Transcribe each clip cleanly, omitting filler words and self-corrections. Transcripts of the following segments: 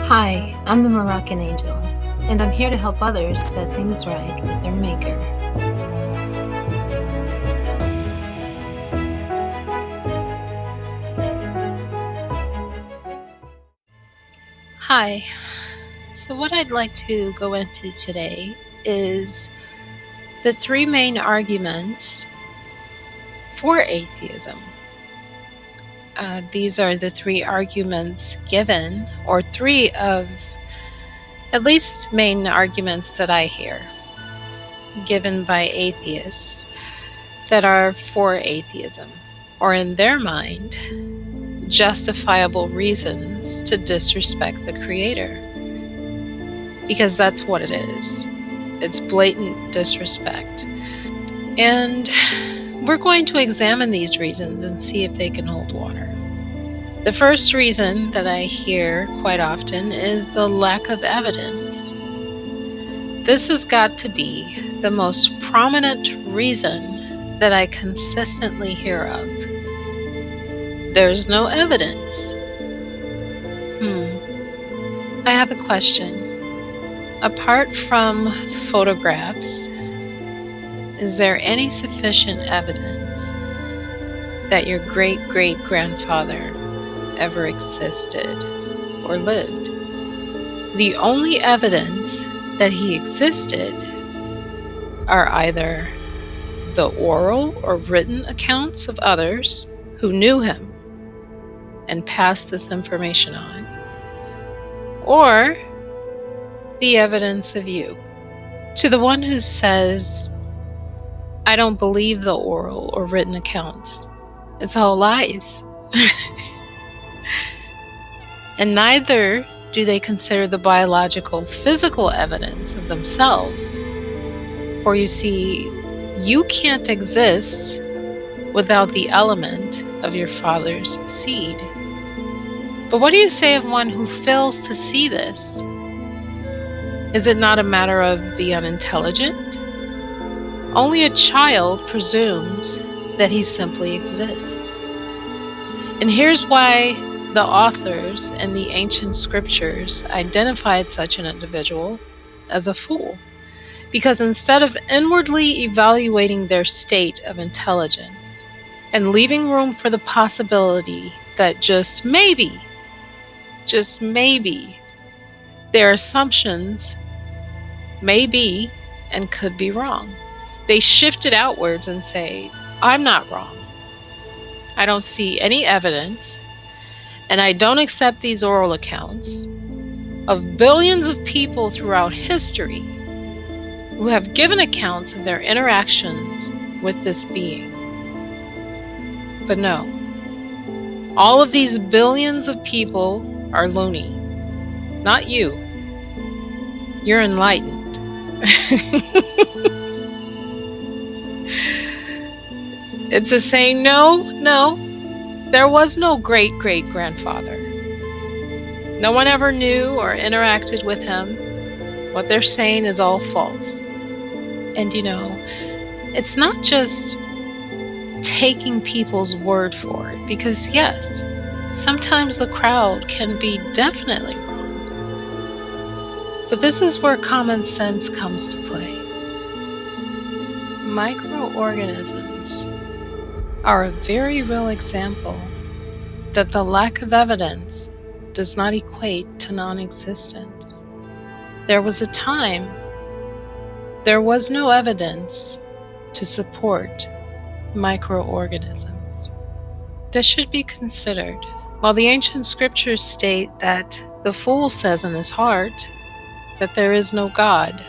Hi, I'm the Moroccan Angel, and I'm here to help others set things right with their Maker. Hi, so what I'd like to go into today is the three main arguments for atheism. These are the three arguments given, or three of at least main arguments that I hear given by atheists that are for atheism, or in their mind, justifiable reasons to disrespect the Creator. Because that's what it is. It's blatant disrespect. And we're going to examine these reasons and see if they can hold water. The first reason that I hear quite often is the lack of evidence. This has got to be the most prominent reason that I consistently hear of. There's no evidence. I have a question. Apart from photographs, is there any sufficient evidence that your great-great-grandfather ever existed or lived? The only evidence that he existed are either the oral or written accounts of others who knew him and passed this information on, or the evidence of you. To the one who says, I don't believe the oral or written accounts, it's all lies. And neither do they consider the biological, physical evidence of themselves. For you see, you can't exist without the element of your father's seed. But what do you say of one who fails to see this? Is it not a matter of the unintelligent? Only a child presumes that he simply exists. And here's why the authors in the ancient scriptures identified such an individual as a fool. Because instead of inwardly evaluating their state of intelligence and leaving room for the possibility that just maybe, their assumptions may be and could be wrong, they shift it outwards and say, I'm not wrong. I don't see any evidence, and I don't accept these oral accounts of billions of people throughout history who have given accounts of their interactions with this being. But no, all of these billions of people are loony. Not you. You're enlightened. It's a saying, no, there was no great-great-grandfather. No one ever knew or interacted with him. What they're saying is all false. And it's not just taking people's word for it, because yes, sometimes the crowd can be definitely wrong. But this is where common sense comes to play. Microorganisms are a very real example that the lack of evidence does not equate to non-existence. There was a time there was no evidence to support microorganisms. This should be considered. While the ancient scriptures state that the fool says in his heart that there is no God,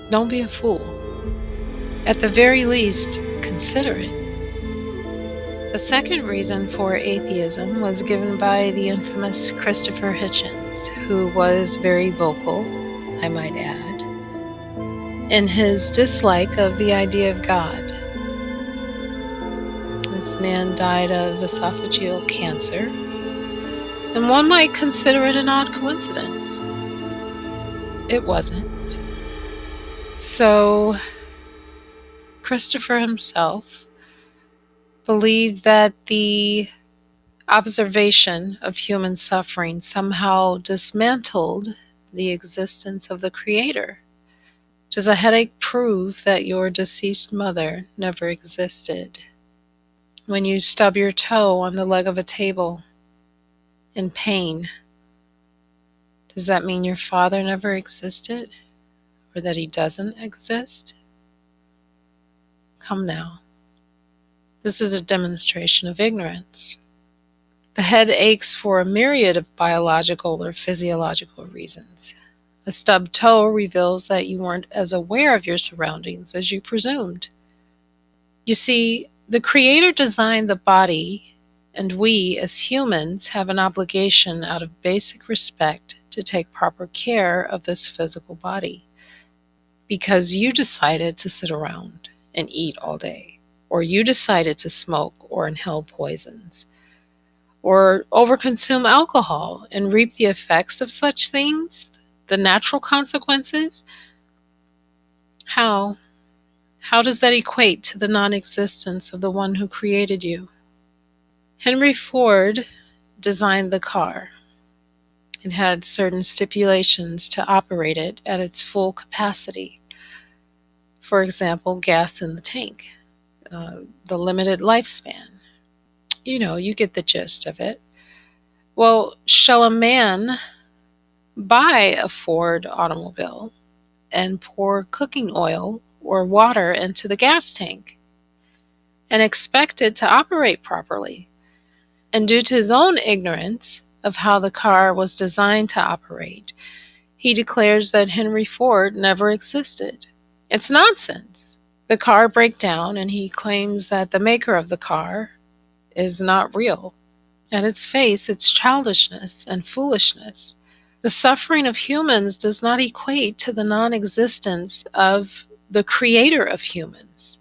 don't be a fool. At the very least, consider it. The second reason for atheism was given by the infamous Christopher Hitchens, who was very vocal, I might add, in his dislike of the idea of God. This man died of esophageal cancer, and one might consider it an odd coincidence. It wasn't. So, Christopher himself believed that the observation of human suffering somehow dismantled the existence of the Creator. Does a headache prove that your deceased mother never existed? When you stub your toe on the leg of a table in pain, does that mean your father never existed? Or that he doesn't exist? Come now. This is a demonstration of ignorance. The head aches for a myriad of biological or physiological reasons. A stubbed toe reveals that you weren't as aware of your surroundings as you presumed. You see, the Creator designed the body, and we, as humans, have an obligation out of basic respect to take proper care of this physical body. Because you decided to sit around and eat all day, or you decided to smoke or inhale poisons, or overconsume alcohol and reap the effects of such things, the natural consequences. How does that equate to the non-existence of the one who created you? Henry Ford designed the car. It had certain stipulations to operate it at its full capacity. For example, gas in the tank, the limited lifespan. You get the gist of it. Well, shall a man buy a Ford automobile and pour cooking oil or water into the gas tank and expect it to operate properly? And due to his own ignorance of how the car was designed to operate, he declares that Henry Ford never existed. It's nonsense. The car breaks down and he claims that the maker of the car is not real. At its face, it's childishness and foolishness. The suffering of humans does not equate to the non-existence of the Creator of humans.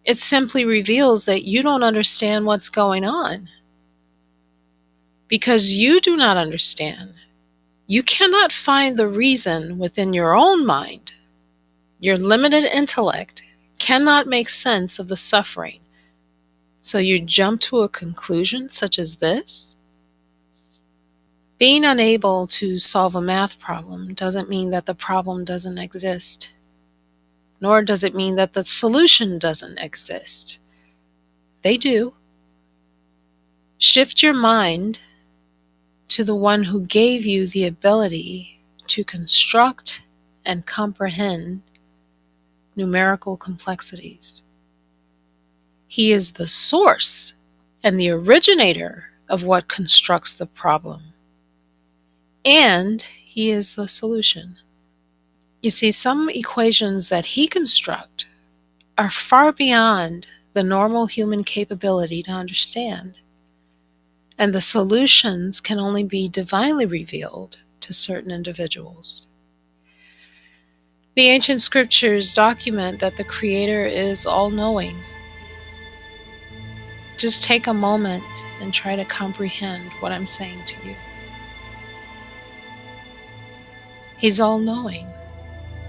It simply reveals that you don't understand what's going on. Because you do not understand, you cannot find the reason within your own mind. Your limited intellect cannot make sense of the suffering. So you jump to a conclusion such as this? Being unable to solve a math problem doesn't mean that the problem doesn't exist, nor does it mean that the solution doesn't exist. They do. Shift your mind to the one who gave you the ability to construct and comprehend numerical complexities. He is the source and the originator of what constructs the problem. And he is the solution. You see, some equations that he constructs are far beyond the normal human capability to understand. And the solutions can only be divinely revealed to certain individuals. The ancient scriptures document that the Creator is all-knowing. Just take a moment and try to comprehend what I'm saying to you. He's all-knowing.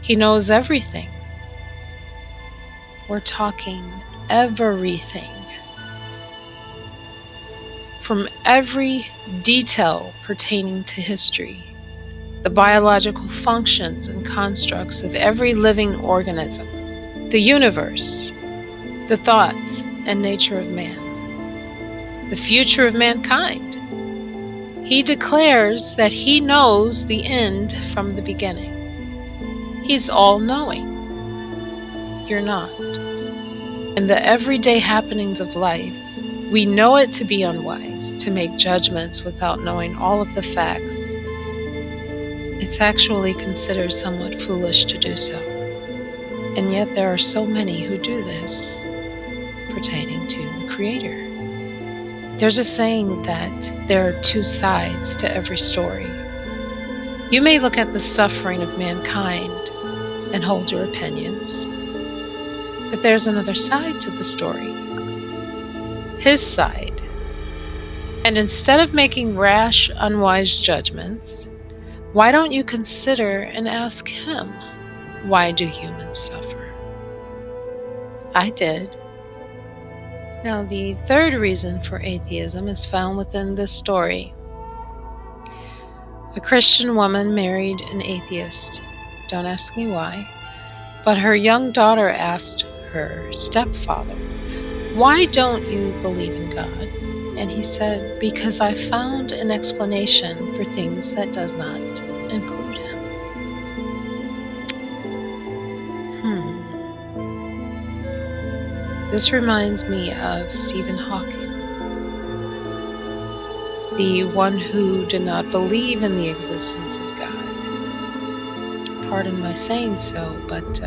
He knows everything. We're talking everything. From every detail pertaining to history, the biological functions and constructs of every living organism, the universe, the thoughts and nature of man, the future of mankind. He declares that he knows the end from the beginning. He's all-knowing. You're not. In the everyday happenings of life, we know it to be unwise to make judgments without knowing all of the facts. It's actually considered somewhat foolish to do so. And yet there are so many who do this pertaining to the Creator. There's a saying that there are two sides to every story. You may look at the suffering of mankind and hold your opinions, but there's another side to the story. His side. And instead of making rash, unwise judgments, why don't you consider and ask him, Why do humans suffer? I did. Now, the third reason for atheism is found within this story. A Christian woman married an atheist. Don't ask me why. But her young daughter asked her stepfather, "Why don't you believe in God?" And he said, "Because I found an explanation for things that does not include him." This reminds me of Stephen Hawking, the one who did not believe in the existence of God. Pardon my saying so, but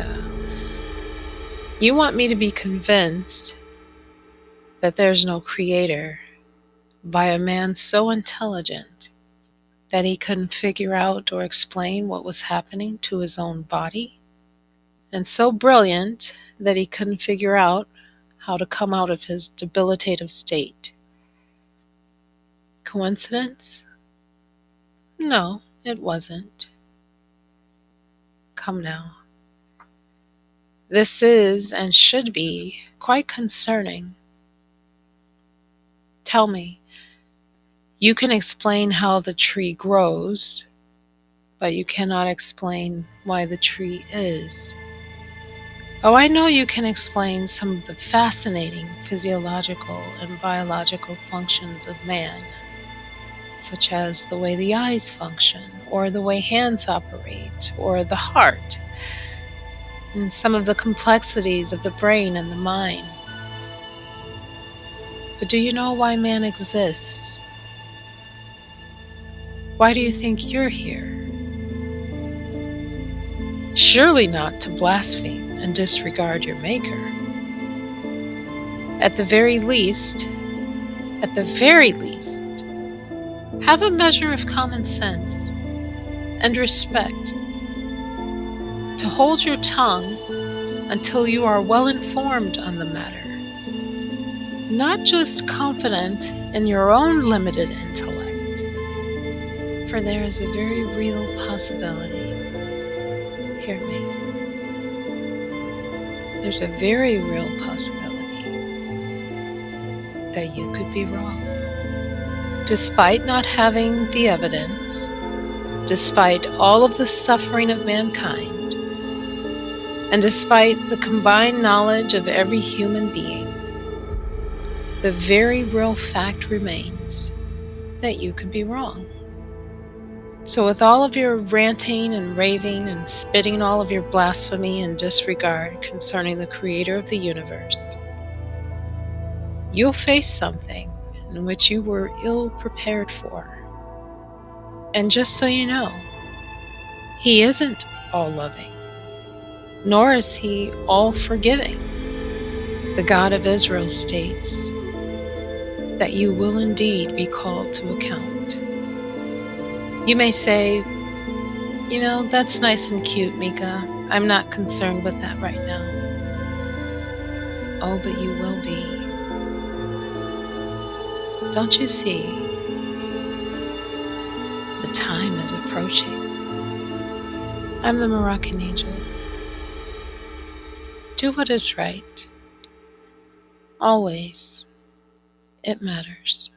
you want me to be convinced that there's no creator by a man so intelligent that he couldn't figure out or explain what was happening to his own body, and so brilliant that he couldn't figure out how to come out of his debilitative state. Coincidence? No, it wasn't. Come now. This is and should be quite concerning. Tell me, you can explain how the tree grows, but you cannot explain why the tree is. Oh, I know you can explain some of the fascinating physiological and biological functions of man, such as the way the eyes function, or the way hands operate, or the heart, and some of the complexities of the brain and the mind. But do you know why man exists? Why do you think you're here? Surely not to blaspheme and disregard your Maker. At the very least, have a measure of common sense and respect, to hold your tongue until you are well informed on the matter, not just confident in your own limited intellect, for there is a very real possibility. Hear me. There's a very real possibility that you could be wrong. Despite not having the evidence, despite all of the suffering of mankind, and despite the combined knowledge of every human being, the very real fact remains that you could be wrong. So with all of your ranting and raving and spitting all of your blasphemy and disregard concerning the Creator of the universe, you'll face something in which you were ill prepared for. And just so you know, He isn't all-loving, nor is He all-forgiving. The God of Israel states that you will indeed be called to account. You may say, that's nice and cute, Meeka. I'm not concerned with that right now. Oh, but you will be. Don't you see? The time is approaching. I'm the Moroccan Angel. Do what is right. Always. It matters.